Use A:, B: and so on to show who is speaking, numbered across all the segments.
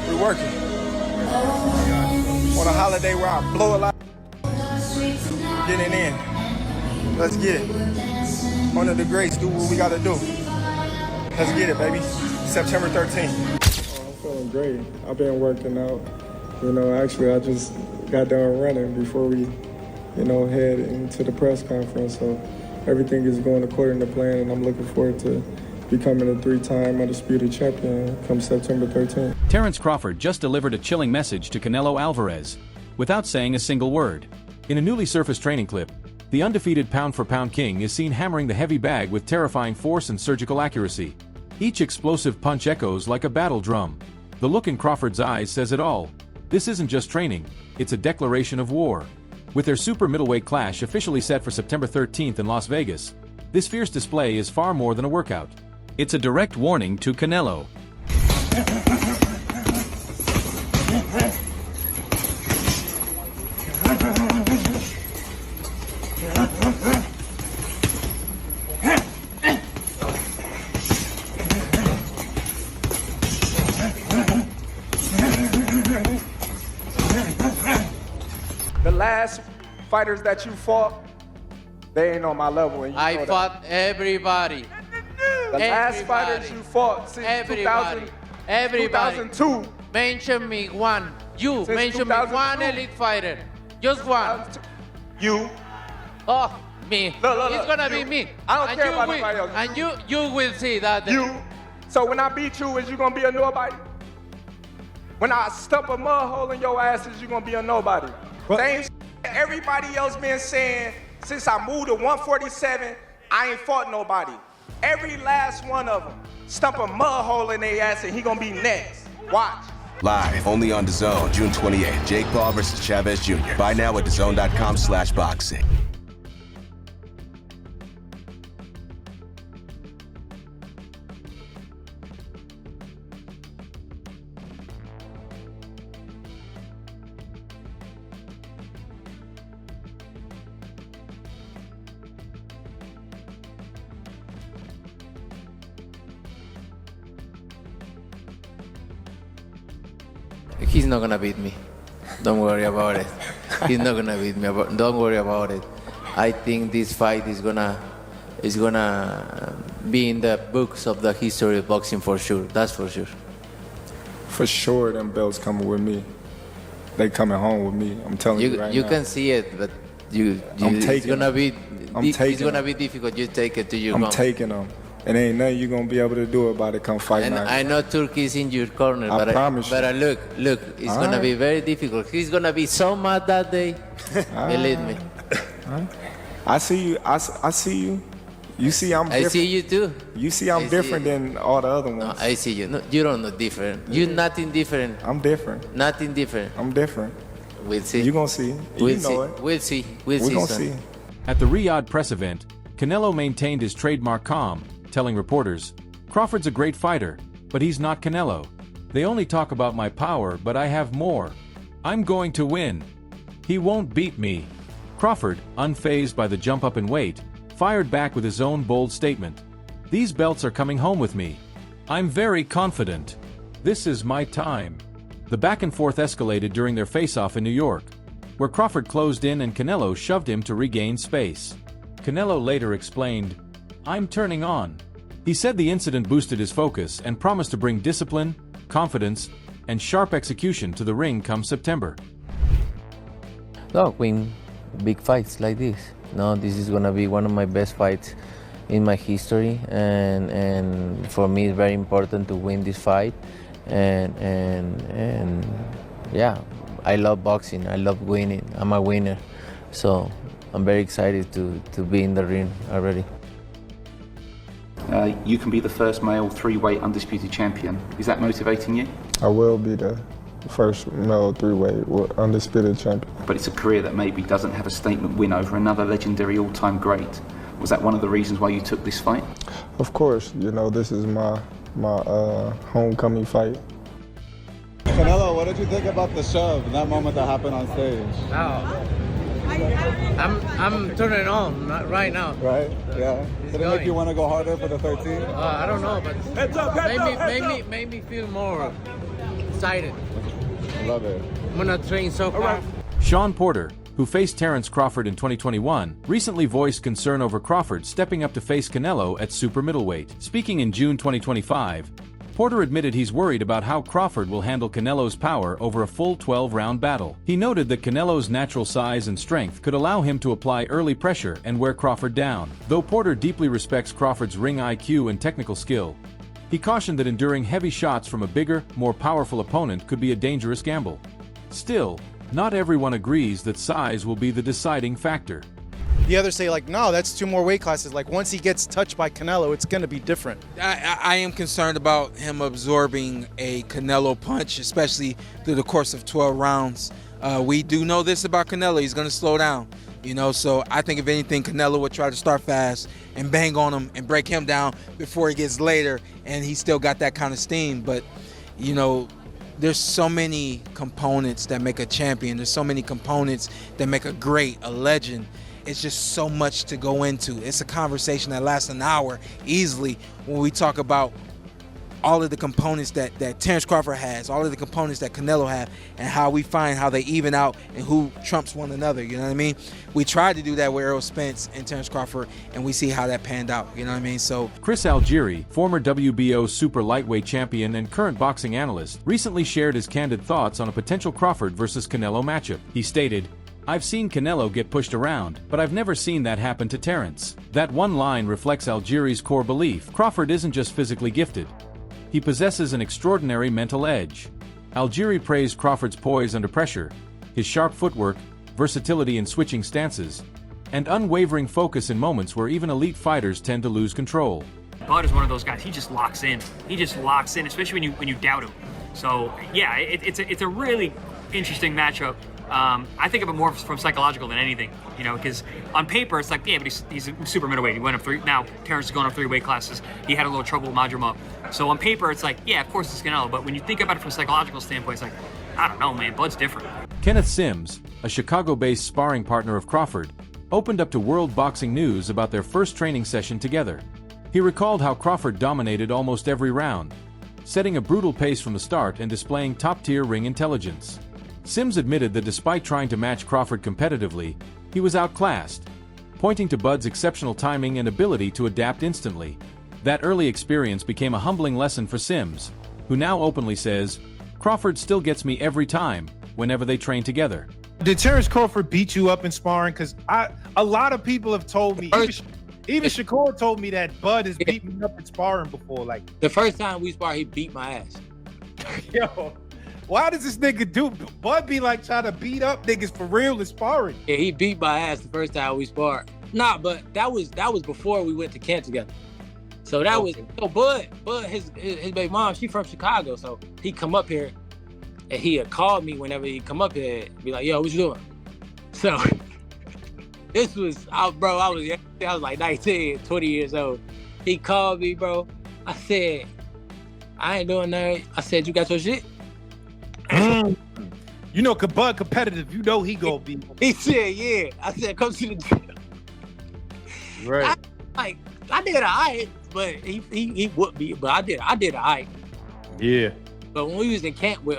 A: We're working. On a holiday where I blow a lot. Getting in. Let's get it. Honor the greats, do what we gotta do. Let's get it, baby. September 13th.
B: I'm feeling great. I've been working out. Actually, I just got done running before we, head into the press conference. So everything is going according to plan, and I'm looking forward to becoming a 3-time undisputed champion come September 13th.
C: Terence Crawford just delivered a chilling message to Canelo Alvarez, without saying a single word. In a newly surfaced training clip, the undefeated pound-for-pound king is seen hammering the heavy bag with terrifying force and surgical accuracy. Each explosive punch echoes like a battle drum. The look in Crawford's eyes says it all. This isn't just training, it's a declaration of war. With their super middleweight clash officially set for September 13th in Las Vegas, this fierce display is far more than a workout. It's a direct warning to Canelo.
A: The last fighters that you fought, they ain't on my level. And
D: I fought everybody.
A: The last fighters you fought since 2002.
D: Mention me one. You mention me one elite fighter. Just one.
A: You.
D: Oh, me.
A: Look,
D: it's gonna be
A: you.
D: me.
A: I don't care about nobody else.
D: And you will see that.
A: You. So when I beat you, is you gonna be a nobody? When I stump a mud hole in your ass, is you gonna be a nobody?
B: What?
A: Same everybody else been saying since I moved to 147, I ain't fought nobody. Every last one of them stump a mud hole in their ass and he gonna be next. Watch.
E: Live, only on DAZN, June 28th. Jake Paul versus Chavez Jr. Buy now at DAZN.com/boxing.
D: He's not gonna beat me. Don't worry about it. He's not gonna beat me. Don't worry about it. I think this fight is gonna be in the books of the history of boxing for sure. That's for sure.
B: For sure, them belts coming with me. They coming home with me. I'm telling you right now.
D: You can see it, but it's gonna be difficult. You take it to your home.
B: I'm taking them. And ain't nothing you gonna be able to do about it come fight night.
D: I know Turkey is in your corner,
B: I promise you.
D: But look, it's gonna be very difficult. He's gonna be so mad that day. Believe me.
B: I see you. I see you. You see I'm different.
D: I see you too.
B: You see I'm different than all the other ones.
D: No, I see you. No, you don't know different. You're nothing different.
B: I'm different.
D: Nothing different.
B: I'm different.
D: We'll see.
B: You gonna see.
D: We'll
B: know
D: see.
B: it.
D: We'll see.
B: We're gonna see.
C: At the Riyadh press event, Canelo maintained his trademark calm, telling reporters, "Crawford's a great fighter, but he's not Canelo. They only talk about my power, but I have more. I'm going to win. He won't beat me." Crawford, unfazed by the jump up in weight, fired back with his own bold statement. "These belts are coming home with me. I'm very confident. This is my time." The back and forth escalated during their face-off in New York, where Crawford closed in and Canelo shoved him to regain space. Canelo later explained, "I'm turning on." He said the incident boosted his focus and promised to bring discipline, confidence, and sharp execution to the ring come September.
D: No, win big fights like this. No, this is gonna be one of my best fights in my history, and for me it's very important to win this fight. And yeah, I love boxing. I love winning. I'm a winner, so I'm very excited to be in the ring already.
F: You can be the first male 3-weight undisputed champion. Is that motivating you?
B: I will be the first male 3-weight undisputed champion.
F: But it's a career that maybe doesn't have a statement win over another legendary all-time great. Was that one of the reasons why you took this fight?
B: Of course, this is my homecoming fight.
G: Canelo, what did you think about the shove, that moment that happened on stage?
D: Oh, I'm turning it on right now.
G: Right? Yeah. Did it make you want to go harder for the 13?
D: I don't know, but made me feel more excited.
G: Love it.
D: I'm gonna train so hard.
C: Sean Porter, who faced Terence Crawford in 2021, recently voiced concern over Crawford stepping up to face Canelo at super middleweight. Speaking in June 2025, Porter admitted he's worried about how Crawford will handle Canelo's power over a full 12-round battle. He noted that Canelo's natural size and strength could allow him to apply early pressure and wear Crawford down. Though Porter deeply respects Crawford's ring IQ and technical skill, he cautioned that enduring heavy shots from a bigger, more powerful opponent could be a dangerous gamble. Still, not everyone agrees that size will be the deciding factor.
H: The others say, like, no, that's 2 more weight classes. Like, once he gets touched by Canelo, it's going to be different.
I: I am concerned about him absorbing a Canelo punch, especially through the course of 12 rounds. We do know this about Canelo. He's going to slow down, you know, so I think if anything, Canelo would try to start fast and bang on him and break him down before he gets later, and he still got that kind of steam. But, you know, there's so many components that make a champion. There's so many components that make a great, a legend. It's just so much to go into. It's a conversation that lasts an hour easily when we talk about all of the components that Terence Crawford has, all of the components that Canelo have, and how we find how they even out and who trumps one another, you know what I mean? We tried to do that with Errol Spence and Terence Crawford, and we see how that panned out, you know what I mean? So
C: Chris Algieri, former WBO super lightweight champion and current boxing analyst, recently shared his candid thoughts on a potential Crawford versus Canelo matchup. He stated, "I've seen Canelo get pushed around, but I've never seen that happen to Terence." That one line reflects Algieri's core belief. Crawford isn't just physically gifted. He possesses an extraordinary mental edge. Algieri praised Crawford's poise under pressure, his sharp footwork, versatility in switching stances, and unwavering focus in moments where even elite fighters tend to lose control.
J: Bud is one of those guys. He just locks in. He just locks in, especially when you doubt him. So yeah, it's a really interesting matchup. I think of it more from psychological than anything, you know, because on paper it's like, yeah, but he's a super middleweight. He went up 3. Now Terence is going up 3 weight classes. He had a little trouble with Majramov. So on paper it's like, yeah, of course it's Canelo. But when you think about it from a psychological standpoint, it's like, I don't know, man. Bud's different.
C: Kenneth Sims, a Chicago-based sparring partner of Crawford, opened up to World Boxing News about their first training session together. He recalled how Crawford dominated almost every round, setting a brutal pace from the start and displaying top-tier ring intelligence. Sims admitted that despite trying to match Crawford competitively, he was outclassed, pointing to Bud's exceptional timing and ability to adapt instantly. That early experience became a humbling lesson for Sims, who now openly says, "Crawford still gets me every time, whenever they train together."
K: Did Terence Crawford beat you up in sparring? Because a lot of people have told me, even Shakur told me that Bud has beaten me up in sparring before. Like
L: the first time we sparred, he beat my ass.
K: Yo. Why does this nigga do? Bud be like trying to beat up niggas for real in sparring.
L: Yeah, he beat my ass the first time we sparred. Nah, but that was before we went to camp together. So that was Bud, his baby mom, she from Chicago, so he come up here and he had called me whenever he come up here, be like, "Yo, what you doing?" So this was, I was like 19, 20 years old. He called me, bro. I said, "I ain't doing that." I said, "You got your shit?"
K: You know, Bud competitive. You know he gonna be.
L: He said, "Yeah." I said, "Come to the gym."
K: Right.
L: I did alright, but he would be. But I did alright.
K: Yeah.
L: But when we was in camp with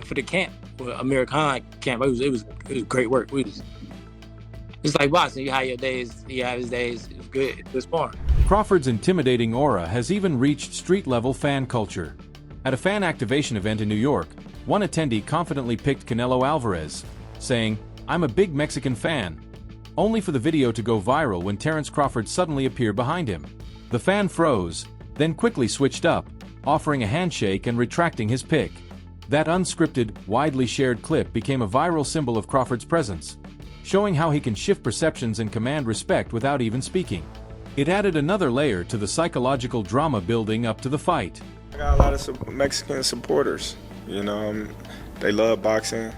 L: for the camp with Amir Khan camp, it was great work. It's like boxing. You have your days. He have his days. It was good. It was fun.
C: Crawford's intimidating aura has even reached street-level fan culture. At a fan activation event in New York, one attendee confidently picked Canelo Alvarez, saying, "I'm a big Mexican fan," only for the video to go viral when Terence Crawford suddenly appeared behind him. The fan froze, then quickly switched up, offering a handshake and retracting his pick. That unscripted, widely shared clip became a viral symbol of Crawford's presence, showing how he can shift perceptions and command respect without even speaking. It added another layer to the psychological drama building up to the fight.
B: I got a lot of Mexican supporters. You know, they love boxing.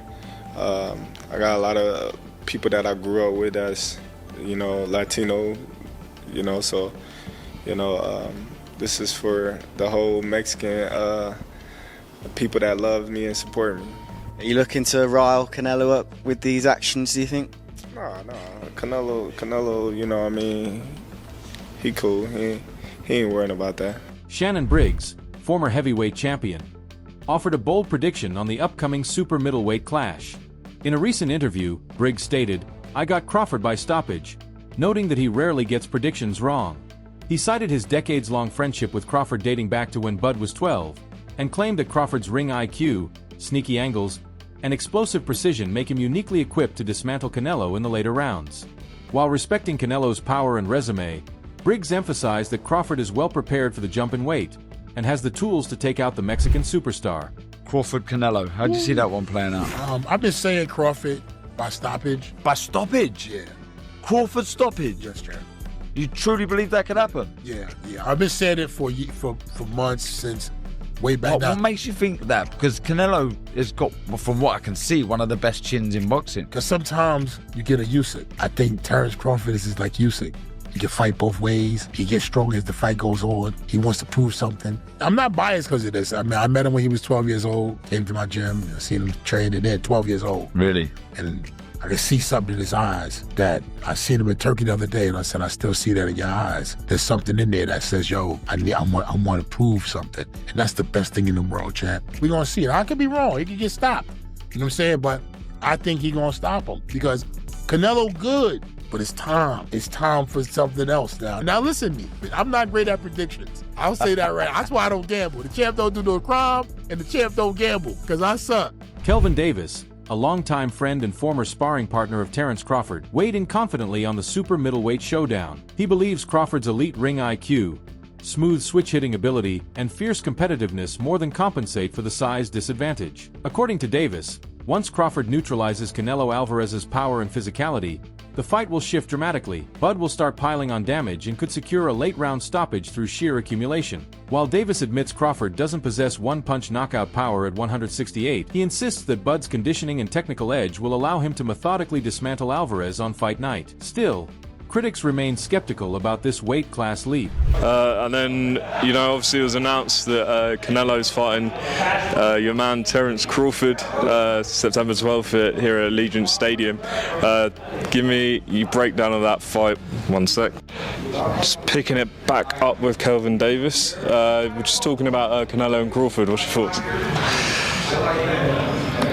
B: I got a lot of people that I grew up with as, you know, Latino, you know, so, you know, this is for the whole Mexican people that love me and support me.
M: Are you looking to rile Canelo up with these actions, do you think?
B: No. Canelo, you know what I mean? He cool. He ain't worrying about that.
C: Shannon Briggs, former heavyweight champion, offered a bold prediction on the upcoming super middleweight clash. In a recent interview, Briggs stated, "I got Crawford by stoppage," noting that he rarely gets predictions wrong. He cited his decades-long friendship with Crawford dating back to when Bud was 12, and claimed that Crawford's ring IQ, sneaky angles, and explosive precision make him uniquely equipped to dismantle Canelo in the later rounds. While respecting Canelo's power and resume, Briggs emphasized that Crawford is well prepared for the jump in weight and has the tools to take out the Mexican superstar.
M: Crawford Canelo, how do you see that one playing out?
N: I've been saying Crawford by stoppage.
M: By stoppage?
N: Yeah.
M: Crawford stoppage?
N: Yes, Chair.
M: You truly believe that could happen?
N: Yeah. I've been saying it for months, since way back now.
M: What makes you think that? Because Canelo has got, from what I can see, one of the best chins in boxing.
N: Because sometimes you get a Usyk. I think Terence Crawford is like Usyk. He can fight both ways. He gets stronger as the fight goes on. He wants to prove something. I'm not biased because of this. I mean, I met him when he was 12 years old, came to my gym, I seen him training there, 12 years old.
M: Really?
N: And I could see something in his eyes that I seen him in Turkey the other day, and I said, I still see that in your eyes. There's something in there that says, yo, I want to prove something. And that's the best thing in the world, champ. We're going to see it. I could be wrong. He could get stopped. You know what I'm saying? But I think he's going to stop him because Canelo good. But it's time. It's time for something else now. Now listen to me. I'm not great at predictions. I'll say that right. That's why I don't gamble. The champ don't do no crime, and the champ don't gamble, because I suck.
C: Kelvin Davis, a longtime friend and former sparring partner of Terence Crawford, weighed in confidently on the super middleweight showdown. He believes Crawford's elite ring IQ, smooth switch-hitting ability, and fierce competitiveness more than compensate for the size disadvantage. According to Davis, once Crawford neutralizes Canelo Alvarez's power and physicality, the fight will shift dramatically. Bud will start piling on damage and could secure a late-round stoppage through sheer accumulation. While Davis admits Crawford doesn't possess one-punch knockout power at 168, he insists that Bud's conditioning and technical edge will allow him to methodically dismantle Alvarez on fight night. Still, critics remain skeptical about this weight class leap.
O: And then, obviously it was announced that Canelo's fighting your man Terence Crawford September 12th here at Allegiant Stadium. Give me your breakdown of that fight. One sec. Just picking it back up with Kelvin Davis. We're just talking about Canelo and Crawford. What's your thoughts?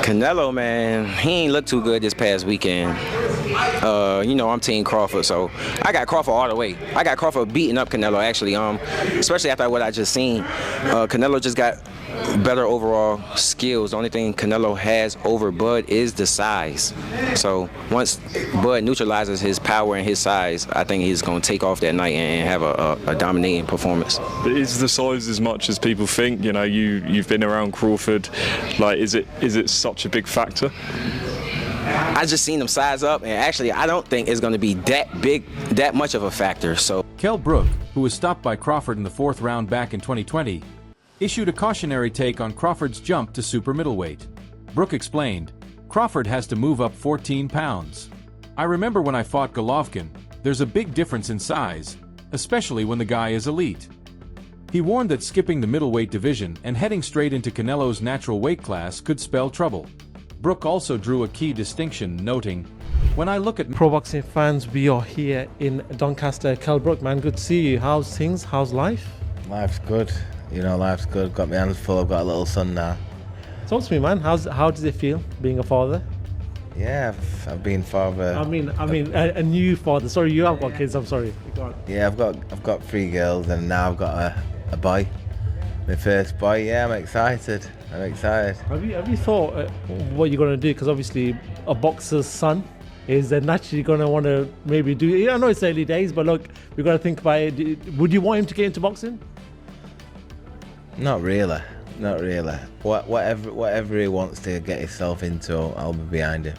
P: Canelo, man, he ain't looked too good this past weekend. I'm Team Crawford, so I got Crawford all the way. I got Crawford beating up Canelo, actually, especially after what I just seen. Canelo just got better overall skills. The only thing Canelo has over Bud is the size. So once Bud neutralizes his power and his size, I think he's going to take off that night and have a dominating performance.
O: Is the size as much as people think? You've been around Crawford. Like, is it such a big factor?
P: I just seen him size up, and actually I don't think it's going to be that much of a factor. So
C: Kell Brook, who was stopped by Crawford in the 4th round back in 2020, issued a cautionary take on Crawford's jump to super middleweight. Brook explained, "Crawford has to move up 14 pounds. I remember when I fought Golovkin, there's a big difference in size, especially when the guy is elite." He warned that skipping the middleweight division and heading straight into Canelo's natural weight class could spell trouble. Brook also drew a key distinction, noting, "When I look at
Q: pro boxing fans, we are here in Doncaster. Kell Brook, man, good to see you. How's things? How's life?"
D: Life's good. Life's good. Got my hands full. I've got a little son now.
Q: Talk to me, man. How does it feel being a father?
D: Yeah, I've been father.
Q: I mean, a new father. Sorry, you have got kids. I'm sorry. Go on.
D: Yeah, I've got 3 girls, and now I've got a boy. My first boy. Yeah, I'm excited. Have you thought what you're gonna do? Because obviously, a boxer's son is naturally gonna want to maybe do. I know it's early days, but look, we've got to think about it. Would you want him to get into boxing? Not really. Whatever he wants to get himself into, I'll be behind him.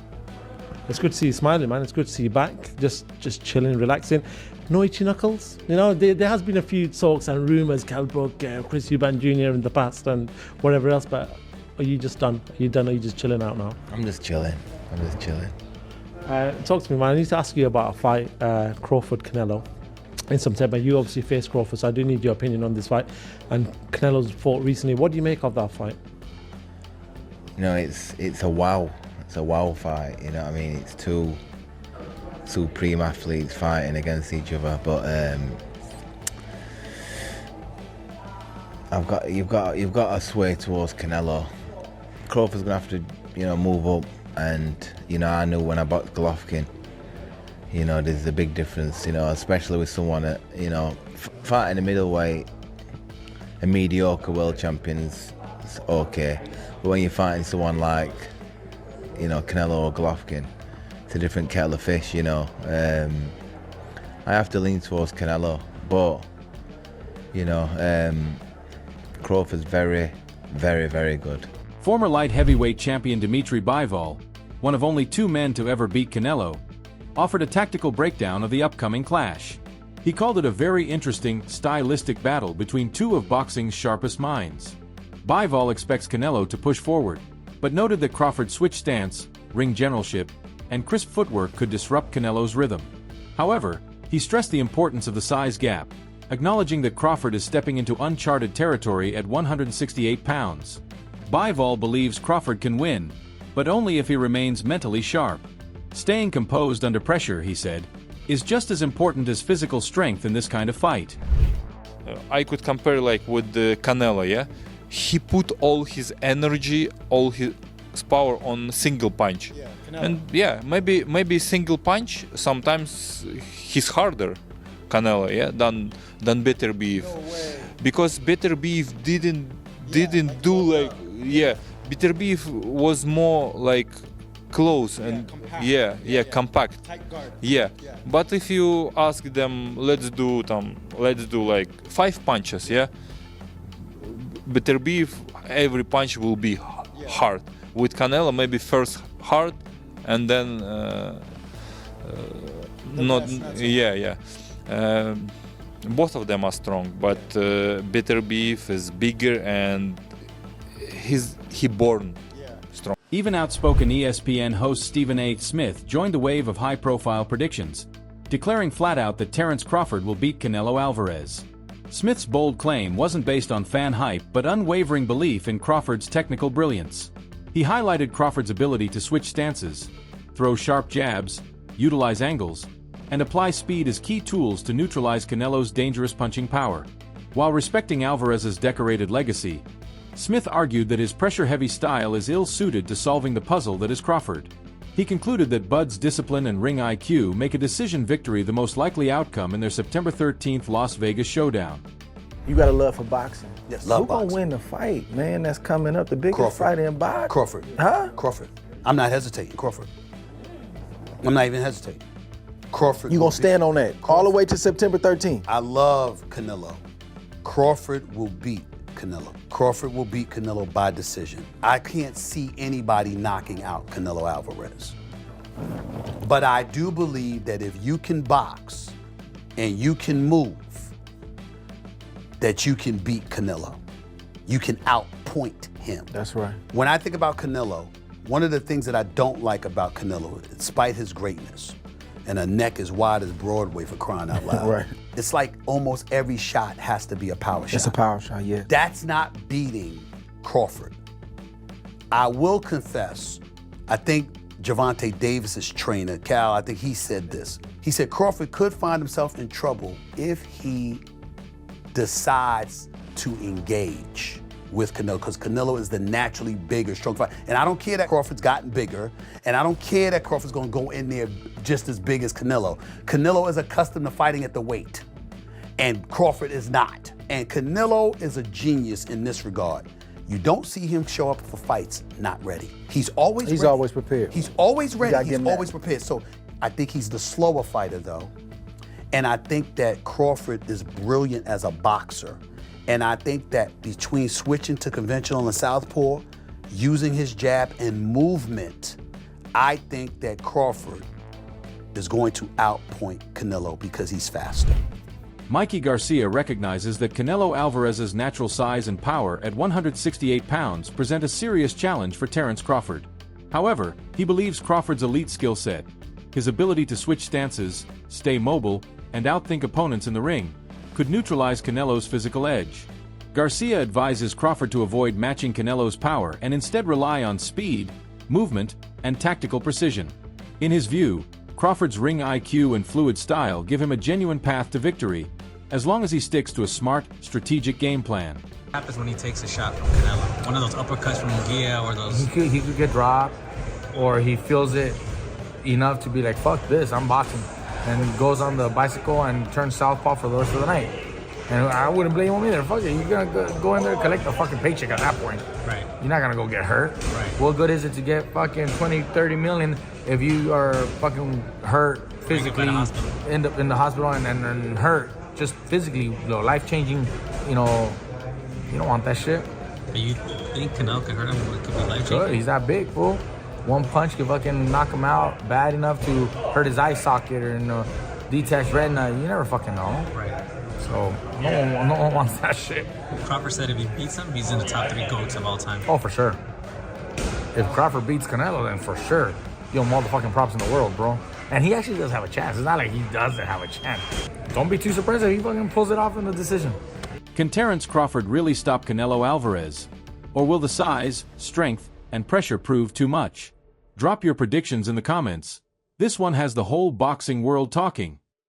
Q: It's good to see you smiling, man. It's good to see you back, just chilling, relaxing. No itchy knuckles. There has been a few talks and rumours, Kell Brook, Chris Eubank Jr. in the past and whatever else, but are you just done? Are you done? Are you just chilling out now?
D: I'm just chilling.
Q: Talk to me, man. I need to ask you about a fight, Crawford-Canelo. In September, you obviously faced Crawford, so I do need your opinion on this fight. And Canelo's fought recently. What do you make of that fight?
D: It's a wow. It's a wow fight. You know what I mean? It's two
R: supreme athletes fighting against each other, but you've got to sway towards Canelo. Crawford's gonna have to, move up, and I knew when I boxed Golovkin, there's a big difference, especially with someone that, fighting a middleweight, a mediocre world champion's okay, but when you're fighting someone like, Canelo or Golovkin, it's a different kettle of fish, I have to lean towards Canelo, but, Crawford's very, very, very good.
C: Former light heavyweight champion Dimitri Bivol, one of only 2 men to ever beat Canelo, offered a tactical breakdown of the upcoming clash. He called it a very interesting, stylistic battle between 2 of boxing's sharpest minds. Bivol expects Canelo to push forward, but noted that Crawford's switch stance, ring generalship, and crisp footwork could disrupt Canelo's rhythm. However, he stressed the importance of the size gap, acknowledging that Crawford is stepping into uncharted territory at 168 pounds. Bivol believes Crawford can win, but only if he remains mentally sharp. Staying composed under pressure, he said, is just as important as physical strength in this kind of fight.
S: I could compare with the Canelo, yeah? He put all his energy, all his power on single punch. And maybe single punch sometimes he's harder, Canelo, yeah, than Better Beef. Because Better Beef didn't do Better Beef was more close and compact. But if you ask them, let's do 5 punches, Better Beef, every punch will be hard. With Canelo, maybe first hard and then not. Both of them are strong, but Better Beef is bigger and he born strong.
C: Even outspoken ESPN host Stephen A. Smith joined the wave of high-profile predictions, declaring flat out that Terence Crawford will beat Canelo Alvarez. Smith's bold claim wasn't based on fan hype but unwavering belief in Crawford's technical brilliance. He highlighted Crawford's ability to switch stances, throw sharp jabs, utilize angles, and apply speed as key tools to neutralize Canelo's dangerous punching power. While respecting Alvarez's decorated legacy, Smith argued that his pressure-heavy style is ill-suited to solving the puzzle that is Crawford. He concluded that Bud's discipline and ring IQ make a decision victory the most likely outcome in their September 13th Las Vegas showdown.
T: You got a love for boxing.
U: Yes,
T: Who gonna win the fight, man? That's coming up, the biggest fight in boxing.
U: Crawford.
T: Huh?
U: Crawford. I'm not hesitating. Crawford. I'm not even hesitating. Crawford.
T: You gonna stand on that all the way to September 13th?
U: I love Canelo. Crawford will beat Canelo. Crawford will beat Canelo by decision. I can't see anybody knocking out Canelo Alvarez. But I do believe that if you can box and you can move, that you can beat Canelo. You can outpoint him.
T: That's right.
U: When I think about Canelo, one of the things that I don't like about Canelo, despite his greatness, and a neck as wide as Broadway for crying out loud.
T: Right.
U: It's like almost every shot has to be a power shot.
T: It's a power shot, yeah.
U: That's not beating Crawford. I will confess, I think Gervonta Davis's trainer, Cal, I think he said this. He said Crawford could find himself in trouble if he decides to engage with Canelo, because Canelo is the naturally bigger, strong fighter. And I don't care that Crawford's gotten bigger, and I don't care that Crawford's gonna go in there just as big as Canelo. Canelo is accustomed to fighting at the weight, and Crawford is not. And Canelo is a genius in this regard. You don't see him show up for fights not ready. He's always ready.
T: always prepared.
U: He's always ready. He's always prepared. So I think he's the slower fighter, though. And I think that Crawford is brilliant as a boxer. And I think that between switching to conventional and southpaw, using his jab and movement, I think that Crawford is going to outpoint Canelo because he's faster.
C: Mikey Garcia recognizes that Canelo Alvarez's natural size and power at 168 pounds present a serious challenge for Terence Crawford. However, he believes Crawford's elite skill set, his ability to switch stances, stay mobile, and outthink opponents in the ring, could neutralize Canelo's physical edge. Garcia advises Crawford to avoid matching Canelo's power and instead rely on speed, movement, and tactical precision. In his view, Crawford's ring IQ and fluid style give him a genuine path to victory, as long as he sticks to a smart, strategic game plan.
A: What happens when he takes a shot from Canelo? One of those uppercuts from Munguia or those...
V: He could get dropped, or he feels it enough to be like, fuck this, I'm boxing. And goes on the bicycle and turns southpaw for the rest of the night. And I wouldn't blame him either. Fuck it, you're gonna go in there and collect a fucking paycheck at that point.
A: Right.
V: You're not gonna go get hurt.
A: Right.
V: What good is it to get fucking 20, 30 million if you are fucking hurt physically, end up in the hospital and hurt just physically, life-changing, you don't want that shit.
A: But you think Canelo could hurt him? It could be life-changing?
V: Sure, he's that big, fool. One punch could fucking knock him out bad enough to hurt his eye socket or detached retina. You never fucking know.
A: Right.
V: So no one wants that shit.
A: Crawford said if he beats him, he's in the top 3 GOATs of all time.
V: Oh, for sure. If Crawford beats Canelo, then for sure, you'll motherfucking props in the world, bro. And he actually does have a chance. It's not like he doesn't have a chance. Don't be too surprised if he fucking pulls it off in the decision.
C: Can Terence Crawford really stop Canelo Alvarez? Or will the size, strength, and pressure prove too much? Drop your predictions in the comments. This one has the whole boxing world talking.